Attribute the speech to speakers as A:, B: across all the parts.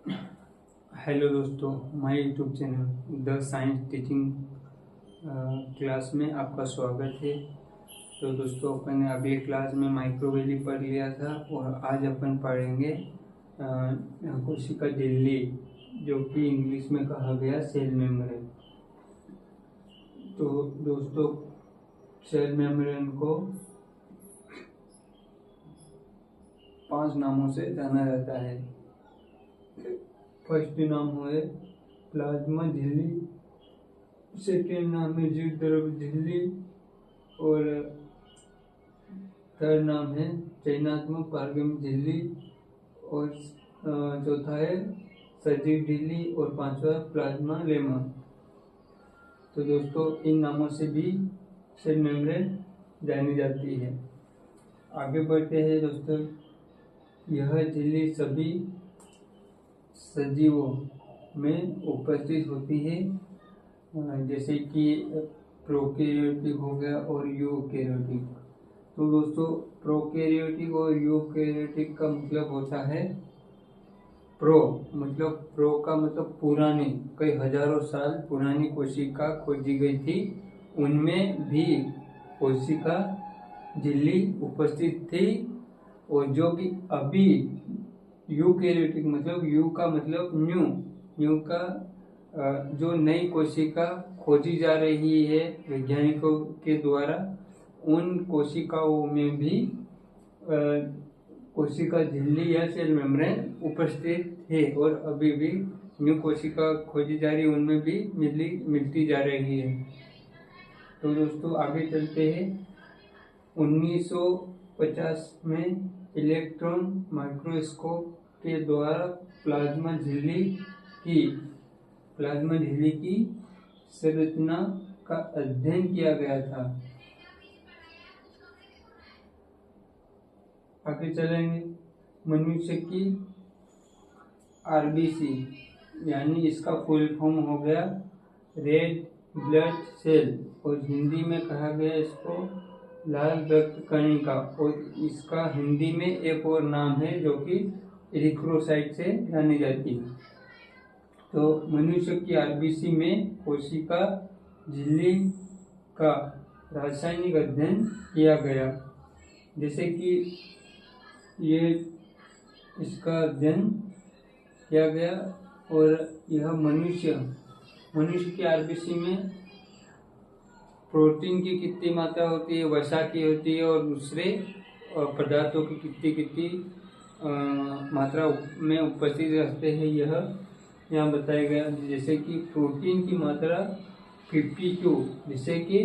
A: Hello दोस्तों, my YouTube channel the science teaching class में आपका स्वागत है। तो दोस्तों, अपन ने अगली क्लास में माइक्रोवेव पढ़ लिया था और आज अपन पढ़ेंगे कोशिका झिल्ली, जो कि इंग्लिश में कहा गया सेल मेम्ब्रेन। तो दोस्तों, सेल मेम्ब्रेन को 5 नामों से जाना जाता है। फर्स्ट नाम है प्लाज्मा झिल्ली, सेकेंड नाम है जीव द्रव झिल्ली और थर्ड नाम है चयनात्मक पारगम्य झिल्ली और चौथा है सजीव झिल्ली और पांचवा प्लाज्मा लेमा। तो दोस्तों, इन नामों से भी सेल मेम्ब्रेन जानी जाती है। आगे बढ़ते हैं दोस्तों। यह झिल्ली सभी सजीवों में उपस्थित होती है, जैसे कि प्रोकैरियोटिक हो गया और यूकैरियोटिक। तो दोस्तों, प्रोकैरियोटिक और यूकैरियोटिक का मतलब होता है प्रो का मतलब पुरानी, कई हजारों साल पुरानी कोशिका खोजी गई थी, उनमें भी कोशिका झिल्ली उपस्थित थी। और जो कि अभी यूकैरियोटिक मतलब यू का मतलब न्यू का जो नई कोशिका खोजी जा रही है वैज्ञानिकों के द्वारा, उन कोशिकाओं में भी कोशिका झिल्ली या सेल मेम्ब्रेन उपस्थित है और अभी भी न्यू कोशिका खोजी जा रही है, उनमें भी मिलती जा रही है। तो दोस्तों, आगे चलते हैं। 1950 में इलेक्ट्रॉन माइक्रोस्कोप के द्वारा प्लाज्मा झिल्ली की संरचना का अध्ययन किया गया था। आगे चलेंगे। मनुष्य की आरबीसी यानी इसका फुल फॉर्म हो गया रेड ब्लड सेल और हिंदी में कहा गया इसको लाल रक्त कणिका, और इसका हिंदी में एक और नाम है जो कि एरिथ्रोसाइट से जानी जाती है। तो मनुष्य की आरबीसी में कोशिका झिल्ली का रासायनिक अध्ययन किया गया, जैसे कि ये इसका अध्ययन किया गया। और यह मनुष्य की आरबीसी में प्रोटीन की कितनी मात्रा होती है, वसा की होती है और दूसरे पदार्थों की कितनी मात्रा में उपस्थित रहते हैं, यह यहाँ बताया गया। जैसे कि प्रोटीन की मात्रा 52 जिससे कि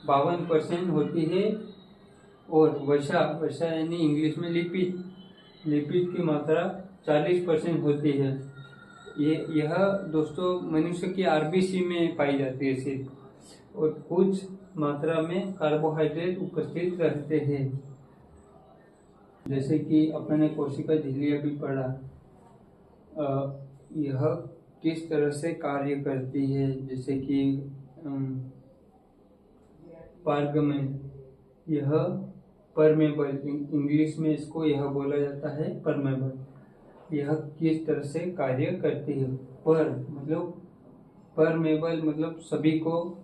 A: 52% होती है और वसा यानी इंग्लिश में लिपिड की मात्रा 40% होती है। यह दोस्तों मनुष्य की आरबीसी में पाई जाती है सिर्फ, और कुछ मात्रा में कार्बोहाइड्रेट उपस्थित रहते हैं। जैसे कि अपने कोशिका झिल्ली अभी पढ़ा, यह किस तरह से कार्य करती है। जैसे कि पारगम्य, यह परमेबल, इंग्लिश में इसको यह बोला जाता है परमेबल। यह किस तरह से कार्य करती है। परमेबल मतलब सभी को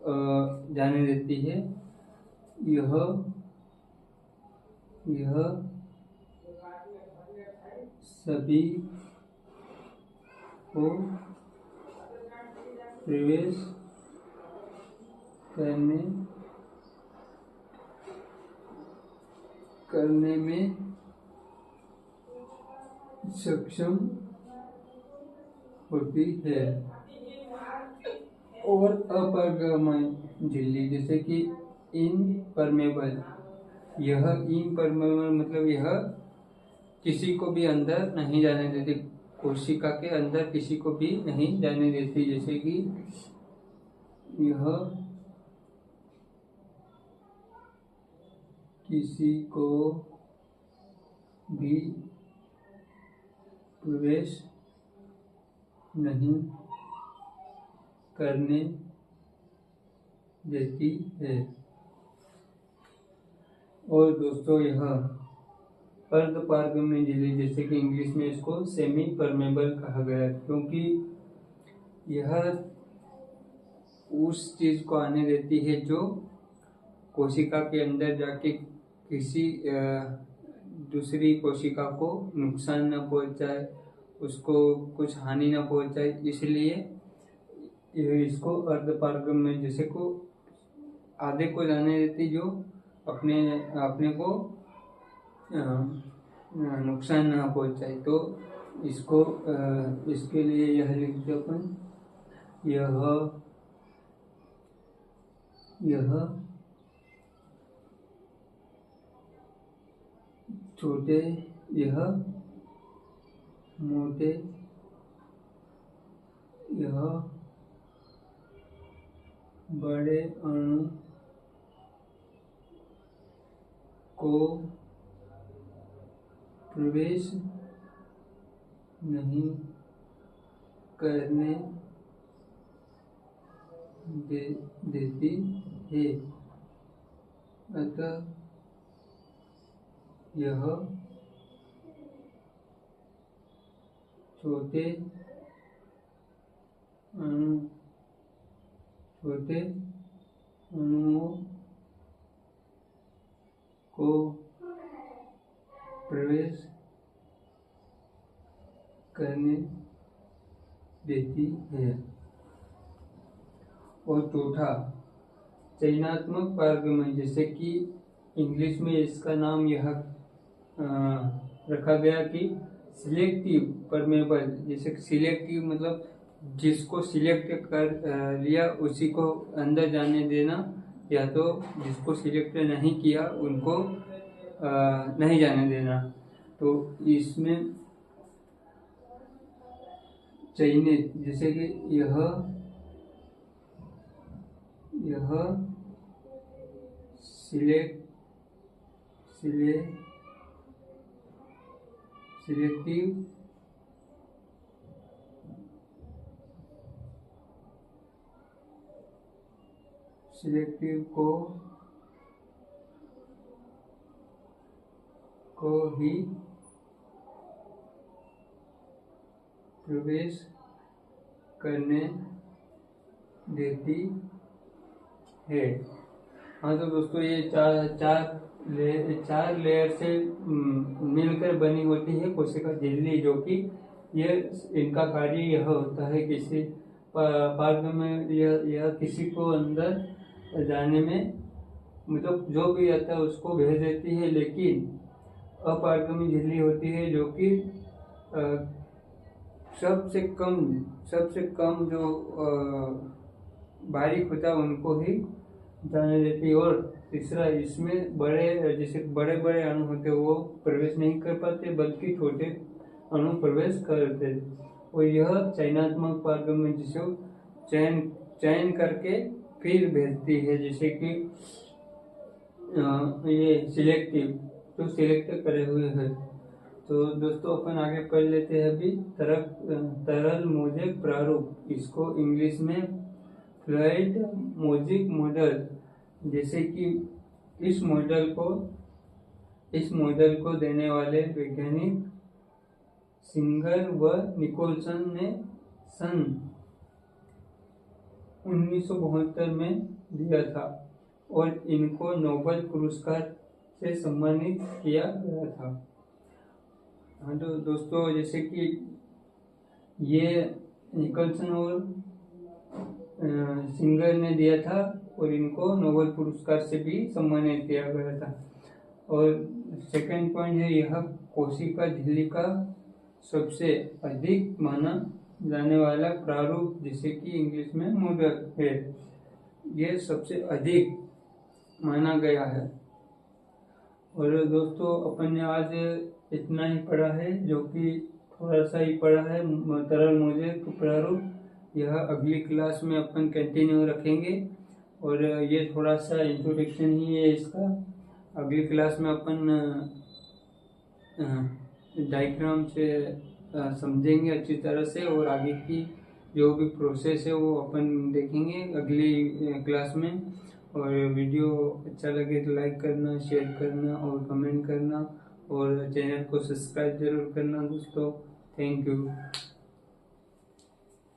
A: जाने देती है। यह सभी को प्रवेश करने में सक्षम होती है। और अपारगम्य झिल्ली, जैसे कि इनपरमेबल, यह इनपरमेबल मतलब यह किसी को भी अंदर नहीं जाने देती, कोशिका के अंदर किसी को भी नहीं जाने देती। जैसे कि यह किसी को भी प्रवेश नहीं करने देती है। और दोस्तों, यह अर्ध पारगम्य झिल्ली, जैसे कि इंग्लिश में इसको सेमी परमेबल कहा गया, क्योंकि यह उस चीज को आने देती है जो कोशिका के अंदर जाके किसी दूसरी कोशिका को नुकसान न पहुंचाए, उसको कुछ हानि न पहुंचाए, इसलिए इसको अर्धपारगम्य, जैसे को आधे को जाने देती जो अपने को नुकसान ना पहुंचाए। तो इसको इसके लिए यह लिखते अपन, यह छोटे, यह मोटे, यह बड़े अणु को प्रवेश नहीं करने देती है, अतः यह छोटे अणुओं को प्रवेश करने देती है। और चौथा चयनात्मक पारगम्य, जैसे कि इंग्लिश में इसका नाम यह रखा गया कि सिलेक्टिव परमेबल, जैसे सिलेक्टिव मतलब जिसको सिलेक्ट कर लिया उसी को अंदर जाने देना, या तो जिसको सिलेक्ट नहीं किया उनको नहीं जाने देना। तो इसमें चयनित, जैसे कि यह सिलेक्टिव को ही प्रवेश करने देती है। हाँ, तो दोस्तों ये चार लेयर से मिलकर बनी होती है कोशिका झिल्ली, जो कि ये इनका कार्य यह होता है किसी पारगम्य में यह किसी को अंदर जाने में, मतलब जो भी आता है उसको भेज देती है, लेकिन अपारगम्य झिल्ली होती है जो कि सबसे कम जो बारीक होता है उनको ही जाने देती है। और तीसरा, इसमें जैसे बड़े बड़े अणु होते हैं वो प्रवेश नहीं कर पाते, बल्कि छोटे अणु प्रवेश करते हैं। और यह चयनात्मक पारगम्य, जिसे चयन करके फिर भेजती है, जैसे कि ये सिलेक्टिव जो सिलेक्ट करे हुए हैं। तो दोस्तों अपन आगे पढ़ लेते हैं अभी तरल मोज़ेक प्रारूप, इसको इंग्लिश में फ्लूइड मोज़ेक मॉडल, जैसे कि इस मॉडल को देने वाले वैज्ञानिक सिंगर व निकोलसन ने सन 1972 में दिया था और इनको नोबेल पुरस्कार से सम्मानित किया गया था। हाँ, तो दोस्तों जैसे कि ये निकोलसन और सिंगर ने दिया था और इनको नोबेल पुरस्कार से भी सम्मानित किया गया था। और सेकंड पॉइंट है, यह कोशिका झिल्ली का सबसे अधिक माना जाने वाला प्रारूप, जिसे कि इंग्लिश में मॉडल है, यह सबसे अधिक माना गया है। और दोस्तों अपन ने आज इतना ही पढ़ा है, जो कि थोड़ा सा ही पढ़ा है तरल मोज़ेक प्रारूप। यह अगली क्लास में अपन कंटिन्यू रखेंगे और ये थोड़ा सा इंट्रोडक्शन ही है इसका। अगली क्लास में अपन डायग्राम से समझेंगे अच्छी तरह से और आगे की जो भी प्रोसेस है वो अपन देखेंगे अगली क्लास में। और वीडियो अच्छा लगे तो लाइक करना, शेयर करना और कमेंट करना और चैनल को सब्सक्राइब जरूर करना दोस्तों। Thank you.